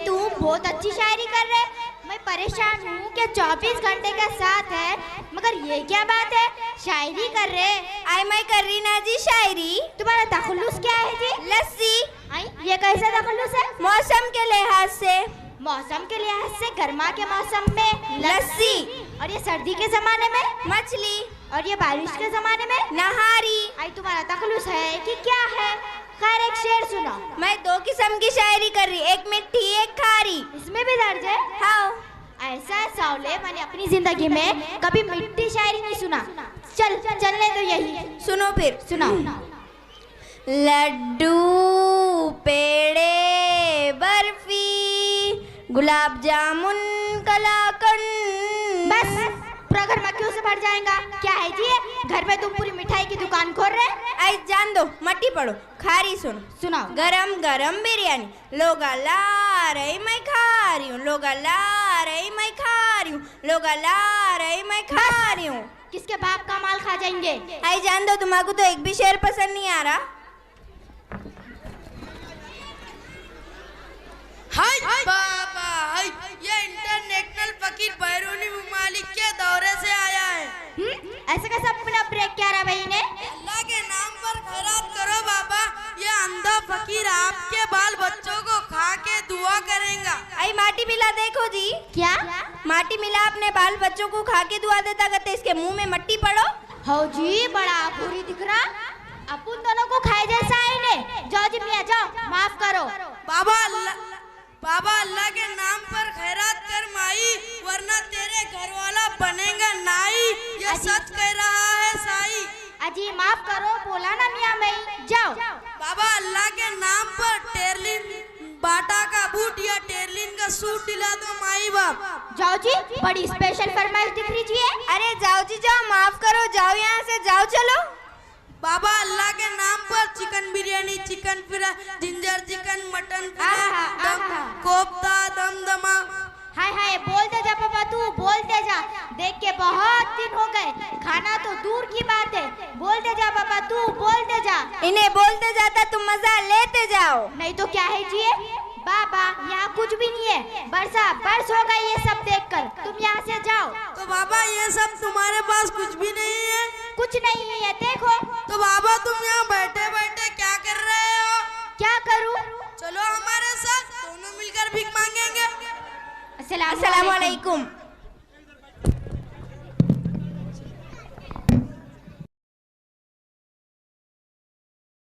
तुम बहुत अच्छी शायरी कर रहे। मैं परेशान हूँ कि 24 घंटे का साथ है, मगर ये क्या बात है, शायरी कर रहे। आई मैं कर रही ना जी शायरी। तुम्हारा तखल्लुस क्या है जी? लस्सी। आई ये कैसा तखल्लुस है? मौसम के लिहाज से। मौसम के लिहाज से गर्मा के मौसम में लस्सी, और ये सर्दी के जमाने में मछली, और ये बारिश के जमाने में नहारी। आई तुम्हारा तखल्लुस है कि क्या है? खैर एक शेर सुनो। मैं 2 किस्म की शायरी कर रही, एक मिठी एक खारी। इसमें भी दर्ज है? हाँ। ऐसा है सावले, मैंने अपनी जिंदगी में कभी मिट्टी शायरी नहीं सुना। चलने तो यही सुनो फिर। सुनाओ। लड्डू, पेड़े, बर्फी, गुलाब जामुन, कलाकंद। बस पूरा घर मक्खियों से भर जाएगा। क्या है जी ये? घर में तुम पूरी मिठाई की दुकान खोल रहे? आई जान दो, मट्टी पड़ो। खारी सुनो। सुनाओ। गरम गरम बिरयानी, लोग ला रही मैं खा रही हूँ, लोग ला रही मैं खा रही हूँ, लोग ला रही मैं खा रही हूँ। किसके बाप का माल खा जाएंगे? आई जान दो, तुम्हारे तो एक भी शेर पसंद नहीं आ रहा। हाय बाबा, हाय ये इंटरनेशनल फकीर बैरूनी ममालिक के दौरे से आया है। ऐसा कैसा अपना ब्रेक क्या रहा भाई ने? अल्लाह के नाम पर खैरात करो बाबा, ये अंधा फकीर आपके बाल बच्चों को खा के दुआ करेगा। आई माटी मिला देखो जी। क्या? माटी मिला अपने बाल बच्चों को खा के दुआ देता करते, इसके मुंह में मट्टी पड़ो। हो जी, बड़ा बुरी दिख रहा। अपन दोनों को खाए जैसा है ने। जाओ जी मियां जाओ, माफ करो। बाबा अल्लाह के नाम पर खैरात कर माई, वरना तेरे घर वाला बनेगा नाई। ये सच कह रहा है साई। अजी माफ करो, बोला ना मियां मैं। जाओ। बाबा अल्लाह के नाम पर टेरलिन बाटा का बूट या टेरलिन का सूट दिला दो माई बाप। जाओ जी, बड़ी स्पेशल फरमाइश दिख रही जी। अरे जाओ जी जाओ, माफ करो, जाओ यहाँ से, जाओ चलो। बाबा अल्लाह के नाम पर chicken biryani, chicken fry, ginger chicken, mutton fry, कोफ्ता, दमदमा। हाय हाय, बोलते जा पापा, तू बोलते जा। देख के बहुत दिन हो गए, खाना तो दूर की बात है। बोलते जा पापा, तू बोलते जा। इन्हें बोलते जाता तुम मजा लेते जाओ। नहीं तो क्या है जी? बाबा यहाँ कुछ भी नहीं है, बरस हो गई ये सब देखकर। तुम यहाँ से जाओ। तो बाबा ये सब तुम्हारे पास कुछ भी नहीं है? कुछ नहीं है, देखो। तो बाबा तुम यहाँ बैठे बैठे क्या कर रहे हो? क्या करूँ? चलो हमारे साथ, दोनों मिलकर भीख मांगेंगे। अस्सलाम वालेकुम।